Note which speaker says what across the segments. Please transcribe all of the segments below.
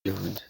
Speaker 1: Monkey.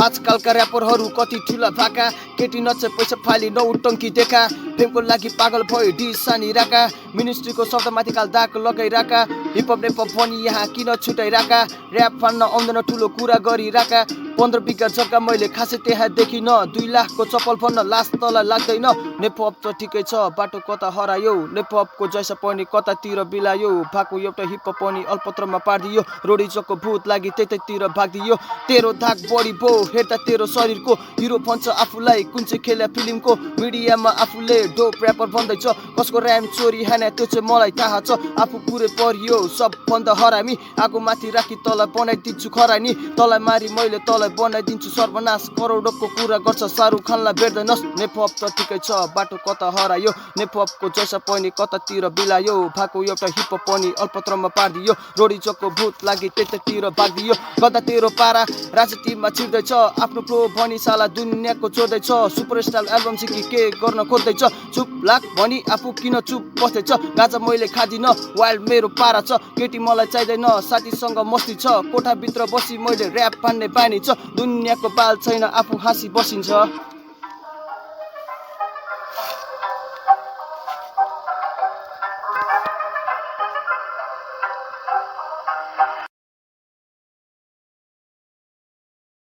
Speaker 2: आजकलका ऱ्यापरहरू कति ठुला भाका केटी नचे पैसा फाली नौटङ्की देखा फेमको लागि पागल भयो डिसानी राका मिनिस्ट्रीको शब्दमाथि काल दाग लगाइराका हिपहप नेपहप पनि यहाँ किन छुटाइराका ऱ्याप फान्न आउँदैन ठुलो कुरा गरिराका 15 बिघा जग्गा मैले खासै त्यहाँ देखिन 2 लाखको चप्पल भन्न लास तलाई लाग्दैन नेपहप त ठिकै छ बाटो कता हरायो नेपहपको जैसा पनि कतातिर बिलायो भाको एउटा हिपहप पनि अल्पत्रमा पारिदियो रोडी चोकको भूत लागि त्यतैतिर भागिदियो तेरो धाक बढी बो हेर्दा तेरो शरीरको हिरो भन्छ आफूलाई कुन चाहिँ खेला फिल्मको मिडियामा आफूले डोप ऱ्यापर भन्दैछ कसको ऱ्याम चोरी हाने त्यो चाहिँ मलाई थाहा छ आफू पुरै परियो सबभन्दा हरामी आगो माथि राखी तलाई बनाइदिन्छु खरानी तलाई मारी मैले तलाई बनाइदिन्छु सर्वनाश करोडको कुरा गर्छ शाहरुख खानलाई भेट्दैनस् नेपहप त ठिकै छ बाटो कता हरायो नेपहपको जैसा पनि कतातिर बिलायो भाको एउटा हिपहप पनि अल्पत्रमा पारिदियो रोडी चोकको भूत लागि त्यतैतिर भागिदियो गदा तेरो पारा राजनीतिमा छिर्दैछ आफ्नो फ्लो भनी साला दुनियाँको चोर्दैछ सुपरस्टार एल्बम सिकी के गर्न खोज्दैछ चुप लाग भनी आफू किन चुप बस्दैछ गाजा मैले खादिन वाइल्ड मेरो पारा छ केटी मलाई चाहिँदैन साथीसँग मस्ती छ कोठाभित्र बसी मैले ऱ्याप फान्ने बानी छ दुनियाँको बाल छैन आफू हाँसी बसिन्छ।